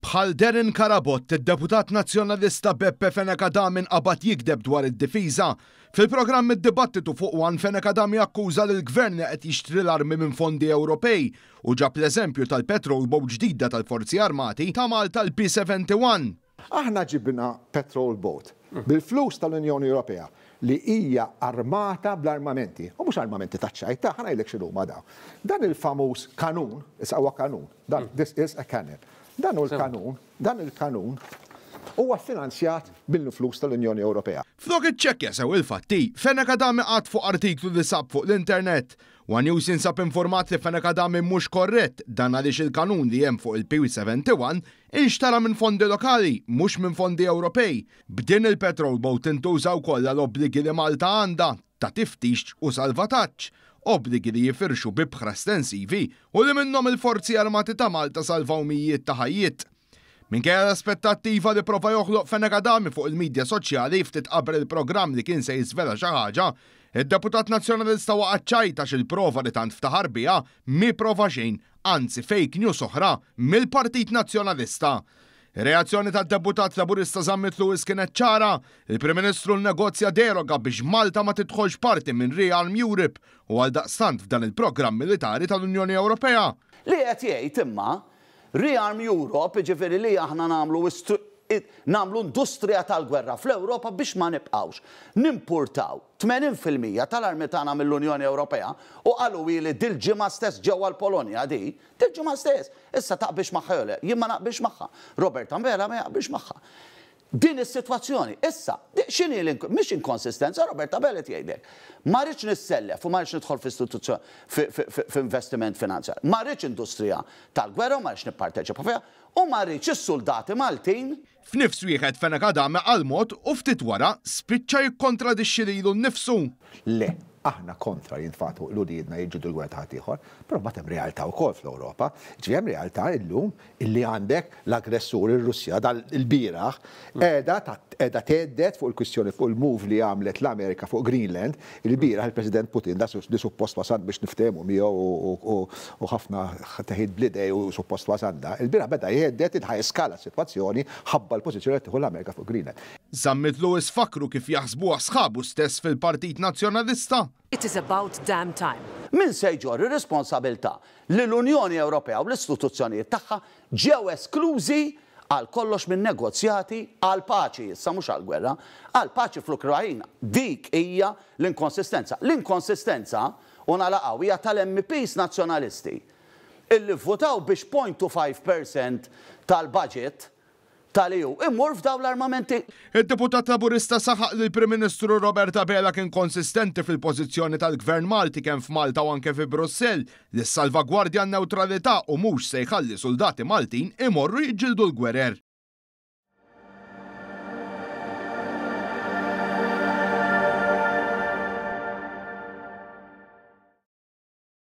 Bħal Darren Karabot, id-deputat nazzjonalista Beppe Fenekadami qabad jikdeb dwar id-difiża. Fil-programm id-dibattitu fuq One Fenekadami akkuża li l-gvern qed jixtri l-armi minn fondi Ewropej u ġab l-eżempju tal-petrol boat ġdida tal-Forzi Armati ta' Malta l-P-71. Aħna ġibna petrol boat bil-flus tal-Unjoni Ewropea li hija armata bl-armamenti. U mhux armamenti taċ-ċajta, ħana jlek x'inhu ma daw. Dan il-famuż kanun, isqawa kanun, this is a cannon. Dan il-kanun huwa finanzjat bil-flus tal-Unjoni Ewropea. F'dok iċċekkja sew il-fatti, Fenekadami qatt fuq artiklu li sab fuq l-internet. One News insab informat li Fenekadami mhux korrett dan għaliex il-kanun li hemm fuq il-P-71 inxtara minn fondi lokali, mhux minn fondi Ewropej. B'din il-petrol boat intuża wkoll l-obbligi li Malta għandha ta' tiftix u salvataġġ. Obbligi li jifirxu bibħra estensivi u li minnhom il-Forzi Armati ta' Malta salvaw mijiet ta' ħajjiet. Minkejja l-aspettattiva li prova joħloq Fenekadami fuq il-medja soċjali ftit qabel il-programm li kien se jiżvela xi ħaġa, id-deputat nazzjonalista waqgħet ċajtax il-prova li tant ftaħar biha mi prova xejn, anzi fake news oħra mill-Partit Nazzjonalista. Reazzjoni tad-deputat Laburista Zammit Lewis kienet ċara, il-Prim Ministru nnegozja deroga biex Malta ma tidħolx parti minn Rearm Europe u għaldaqstant f'dan il-programm militari tal-Unjoni Ewropea. Li qed jgħid imma Rearm Europe ġifieri li aħna nagħmlu industrija tal-gwerra fl-Ewropa biex ma nibqgħux nimpurtaw 80% tal-armi tagħna mill-Unjoni Ewropea u qalu li dil-ġimgħa stess ġewwa l-Polonja dil-ġimgħa stess. Issa taqbix magħha jien ma naqbix magħha. Robert Ambela ma jaqbix magħha. Din is-sitwazzjoni, issa, x'inhi mhix inkonsistenza, Robert Ambela jgħidlek. Ma rridx nissellef u ma rridx nidħol f'investiment finanzjar. Ma rridx industrija tal-gwerra u ma rridx nipparteċipa fiha u ma rridx is-soldati Maltin. F'nifs wieħed Fenekadami għal-mod u ftit wara spiċċa jikkontradixxi lilu nnifsu. Le, aħna kontra jintfatu l-udidna jiġġidu l-gwerra ħadd ieħor, però mbagħad hemm realtà wkoll fl-Ewropa. Ġifieri hemm realtà llum illi għandek l-aggressur ir-Russja il-bieraħ qiegħda tedet fuq il-kwistjoni fuq il-move li għamlet l-Amerika fuq Greenland, il-bieraħ il-President Putin li suppost wasal biex niftehmu miegħu u ħafna teħid blidej u suppost wasalna. Il-bieraħ beda jgħeddet ħajskala s-sitwazzjoni ħabba l-pożizzjoni qed tieħu l-Amerika fuq Greenland. Zammit Lewis fakru kif jaħsbuha sħabu stess fil-Partit Nazzjonalista. It is about damn time. Min se jġor ir-responsabilità li l-Unjoni Ewropea u l-istituzzjonijiet tagħha ġew esklużi għal kollox minn negozjati għal paċi, issa mhux għal gwerra, għal paċi fl-Ukrajina. Dik hija l-inkonsistenza. L-inkonsistenza u nalaqgħu hija tal-MPs nazzjonalisti illi votaw biex 0.5% tal-budget tal-EU immur f'daw l-armamenti. Il-deputat Laburista saħaq li l-Prim Ministru Robert Ambela kien konsistenti fil-pożizzjoni tal-Gvern Malti kemm f'Malta u anke fi Brussell li s-salvagwardja n-newtralità u mhux se jħalli soldati Maltin imorru jiġġieldu l-gwerer.